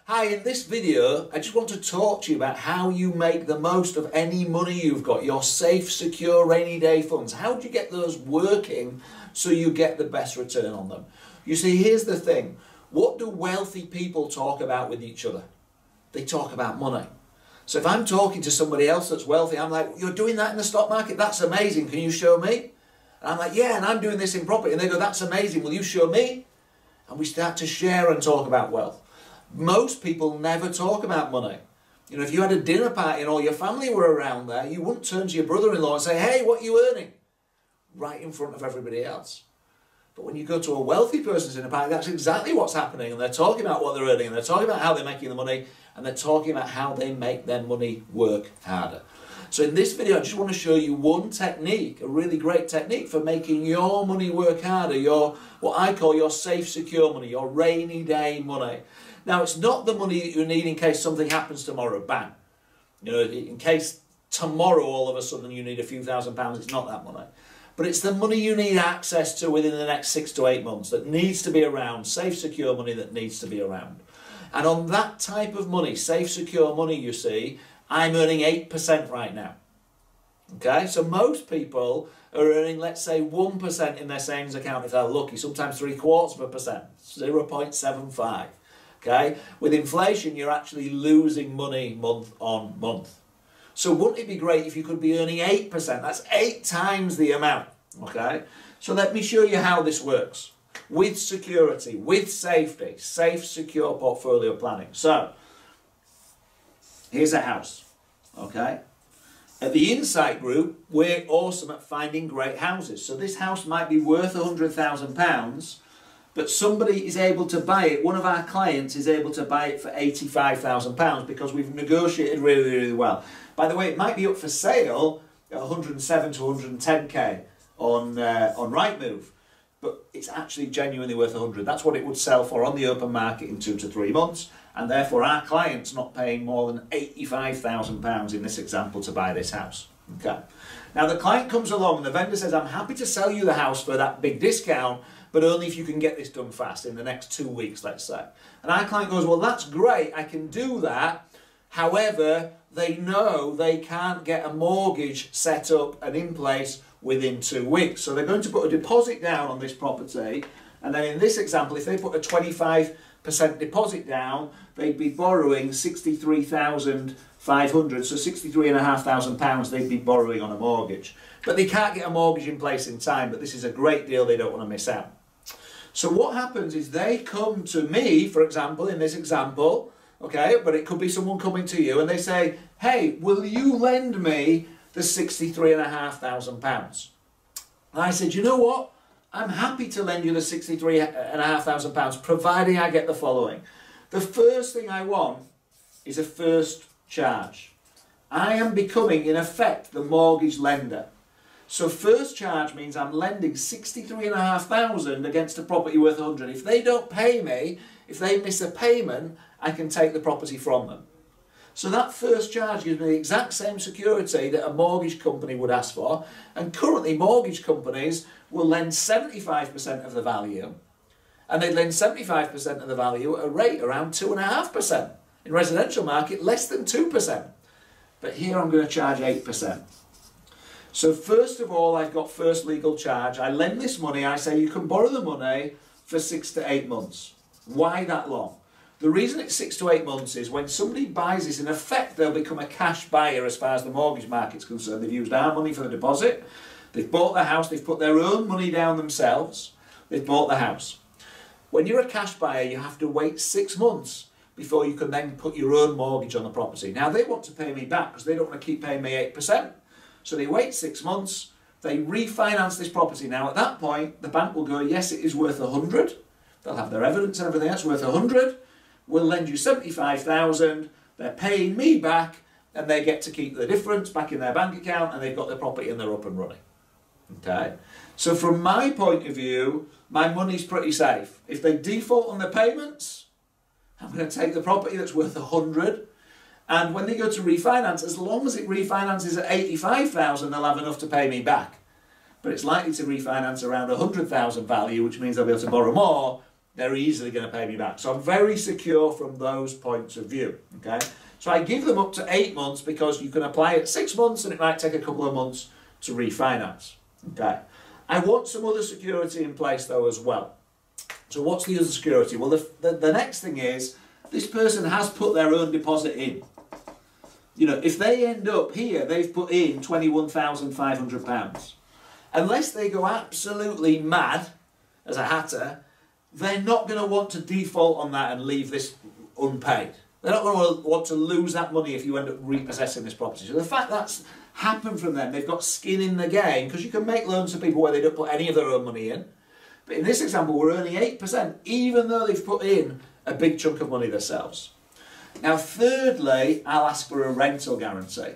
Hi, in this video, I just want to talk to you about how you make the most of any money you've got, your safe, secure, rainy day funds. How do you get those working so you get the best return on them? You see, here's the thing. What do wealthy people talk about with each other? They talk about money. So if I'm talking to somebody else that's wealthy, I'm like, you're doing that in the stock market? That's amazing. Can you show me? And I'm like, yeah, and I'm doing this in property. And they go, that's amazing. Will you show me? And we start to share and talk about wealth. Most people never talk about money. You know, if you had a dinner party and all your family were around there, you wouldn't turn to your brother-in-law and say, hey, what are you earning? Right in front of everybody else. But when you go to a wealthy person's dinner party, that's exactly what's happening. And they're talking about what they're earning, and they're talking about how they're making the money, and they're talking about how they make their money work harder. So in this video, I just want to show you one technique, a really great technique for making your money work harder, your, what I call your safe, secure money, your rainy day money. Now, it's not the money that you need in case something happens tomorrow, bang. You know, in case tomorrow all of a sudden you need a few £1,000s, it's not that money. But it's the money you need access to within the next 6 to 8 months that needs to be around, safe, secure money that needs to be around. And on that type of money, safe, secure money, you see, I'm earning 8% right now. Okay, so most people are earning, let's say, 1% in their savings account if they're lucky, sometimes 0.75%, 0.75. Okay, with inflation, you're actually losing money month on month. So wouldn't it be great if you could be earning 8%? That's 8 times the amount. Okay, so let me show you how this works with security, with safety, safe, secure portfolio planning. So here's a house. Okay, at the Insight Group, we're awesome at finding great houses. So this house might be worth £100,000. But somebody is able to buy it, one of our clients is able to buy it for £85,000 because we've negotiated really, really well. By the way, it might be up for sale at 107 to 110k on Rightmove, but it's actually genuinely worth 100. That's what it would sell for on the open market in 2 to 3 months, and therefore our client's not paying more than £85,000 in this example to buy this house. Okay. Now the client comes along and the vendor says, I'm happy to sell you the house for that big discount, but only if you can get this done fast, in the next 2 weeks, let's say. And our client goes, well, that's great, I can do that. However, they know they can't get a mortgage set up and in place within 2 weeks. So they're going to put a deposit down on this property. And then in this example, if they put a 25% deposit down, they'd be borrowing £63,500, so £63,500 they'd be borrowing on a mortgage. But they can't get a mortgage in place in time, but this is a great deal they don't want to miss out. So what happens is they come to me, for example, in this example, okay, but it could be someone coming to you and they say, hey, will you lend me the £63,500? And I said, you know what? I'm happy to lend you the £63,500 providing I get the following. The first thing I want is a first charge. I am becoming, in effect, the mortgage lender. So first charge means I'm lending £63,500 against a property worth 100. If they don't pay me, if they miss a payment, I can take the property from them. So that first charge gives me the exact same security that a mortgage company would ask for. And currently mortgage companies will lend 75% of the value. And they lend 75% of the value at a rate around 2.5%. In residential market, less than 2%. But here I'm going to charge 8%. So first of all, I've got first legal charge. I lend this money. I say you can borrow the money for 6 to 8 months. Why that long? The reason it's 6 to 8 months is when somebody buys this, in effect, they'll become a cash buyer as far as the mortgage market's concerned. They've used our money for the deposit. They've bought the house. They've put their own money down themselves. They've bought the house. When you're a cash buyer, you have to wait 6 months before you can then put your own mortgage on the property. Now, they want to pay me back because they don't want to keep paying me 8%. So they wait 6 months, they refinance this property. Now at that point, the bank will go, yes, it is worth 100. They'll have their evidence and everything else, worth 100. We'll lend you 75,000. They're paying me back and they get to keep the difference back in their bank account and they've got the property and they're up and running. Okay? So from my point of view, my money's pretty safe. If they default on their payments, I'm going to take the property that's worth 100. And when they go to refinance, as long as it refinances at 85,000, they'll have enough to pay me back. But it's likely to refinance around 100,000 value, which means they'll be able to borrow more, they're easily going to pay me back. So I'm very secure from those points of view, okay? So I give them up to 8 months because you can apply at 6 months and it might take a couple of months to refinance, okay? I want some other security in place though as well. So what's the other security? Well, the next thing is this person has put their own deposit in. You know, if they end up here, they've put in £21,500. Unless they go absolutely mad as a hatter, they're not going to want to default on that and leave this unpaid. They're not going to want to lose that money if you end up repossessing this property. So the fact that's happened from them, they've got skin in the game, because you can make loans to people where they don't put any of their own money in. But in this example, we're earning 8%, even though they've put in a big chunk of money themselves. Now, thirdly, I'll ask for a rental guarantee.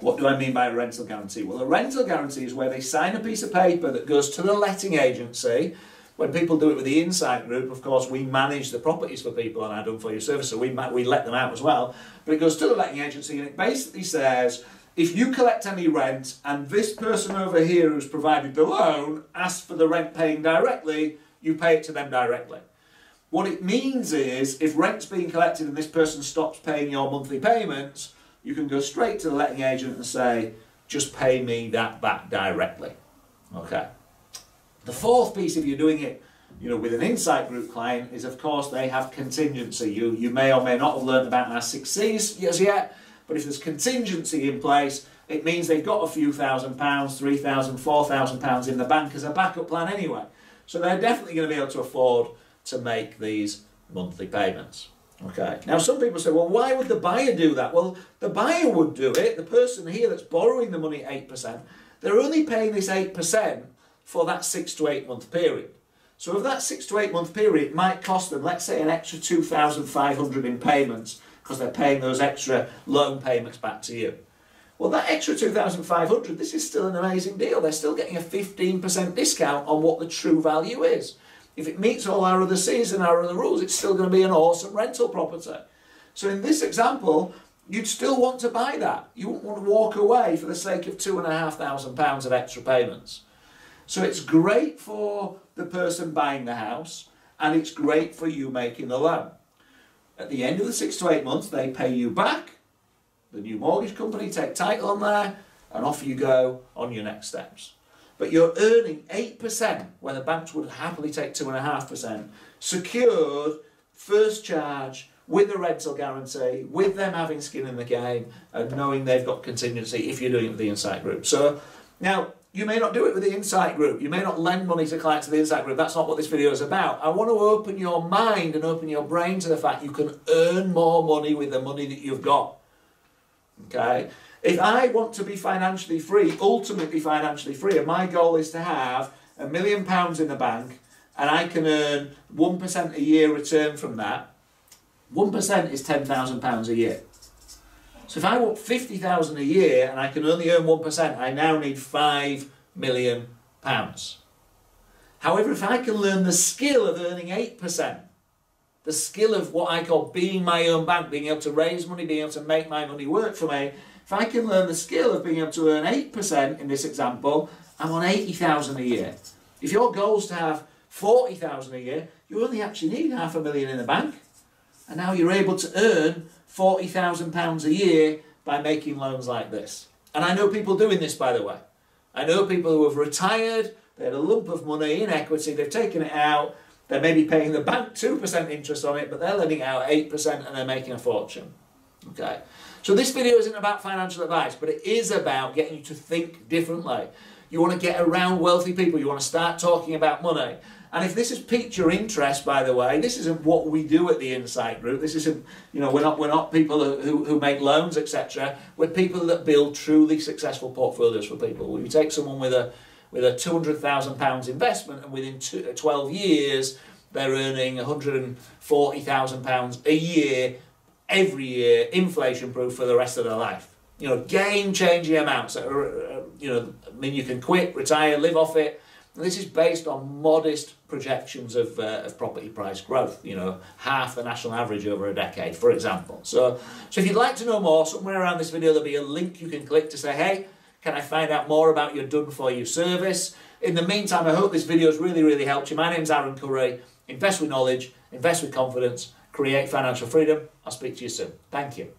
What do I mean by a rental guarantee? Well, a rental guarantee is where they sign a piece of paper that goes to the letting agency. When people do it with the Insight Group, of course, we manage the properties for people on our Done For You service, so we let them out as well. But it goes to the letting agency and it basically says, if you collect any rent and this person over here who's provided the loan asks for the rent paying directly, you pay it to them directly. What it means is, if rent's being collected and this person stops paying your monthly payments, you can go straight to the letting agent and say, just pay me that back directly. Okay. The fourth piece, if you're doing it, you know, with an Insight Group client, is of course they have contingency. You may or may not have learned about our 6 C's as yet, but if there's contingency in place, it means they've got a few £1,000, £3,000, £4,000 in the bank as a backup plan anyway. So they're definitely going to be able to afford to make these monthly payments. Okay. Now some people say, well, why would the buyer do that? Well, the buyer would do it. The person here that's borrowing the money at 8%, they're only paying this 8% for that 6 to 8 month period. So if that 6 to 8 month period might cost them, let's say, an extra £2,500 in payments because they're paying those extra loan payments back to you. Well, that extra £2,500, this is still an amazing deal. They're still getting a 15% discount on what the true value is. If it meets all our other C's and our other rules, it's still going to be an awesome rental property. So in this example, you'd still want to buy that. You wouldn't want to walk away for the sake of £2,500 of extra payments. So it's great for the person buying the house, and it's great for you making the loan. At the end of the 6 to 8 months, they pay you back. The new mortgage company take title on there, and off you go on your next steps. But you're earning 8%, where the banks would happily take 2.5%, secured, first charge, with a rental guarantee, with them having skin in the game, and knowing they've got contingency if you're doing it with the Insight Group. So, now, you may not do it with the Insight Group. You may not lend money to clients of the Insight Group. That's not what this video is about. I want to open your mind and open your brain to the fact you can earn more money with the money that you've got. Okay? If I want to be financially free, ultimately financially free, and my goal is to have £1 million in the bank, and I can earn 1% a year return from that, 1% is £10,000 a year. So if I want £50,000 a year and I can only earn 1%, I now need £5 million. However, if I can learn the skill of earning 8%, the skill of what I call being my own bank, being able to raise money, being able to make my money work for me, if I can learn the skill of being able to earn 8% in this example, I'm on £80,000 a year. If your goal is to have £40,000 a year, you only actually need £500,000 in the bank. And now you're able to earn £40,000 a year by making loans like this. And I know people doing this, by the way. I know people who have retired, they had a lump of money in equity, they've taken it out, they're maybe paying the bank 2% interest on it, but they're lending out 8% and they're making a fortune. Okay. So this video isn't about financial advice, but it is about getting you to think differently. You want to get around wealthy people, you want to start talking about money. And if this has piqued your interest, by the way, this isn't what we do at the Insight Group. This isn't, you know, we're not people who make loans, etc. We're people that build truly successful portfolios for people. We take someone with a £200,000 investment, and within 12 years, they're earning £140,000 a year, every year, inflation-proof for the rest of their life. You know, game-changing amounts that are, you know, I mean, you can quit, retire, live off it. And this is based on modest projections of property price growth, you know, half the national average over a decade, for example. So if you'd like to know more, somewhere around this video there'll be a link you can click to say, hey, can I find out more about your Done For You service? In the meantime, I hope this video has really, really helped you. My name's Aaron Curry. Invest with knowledge, invest with confidence, create financial freedom. I'll speak to you soon. Thank you.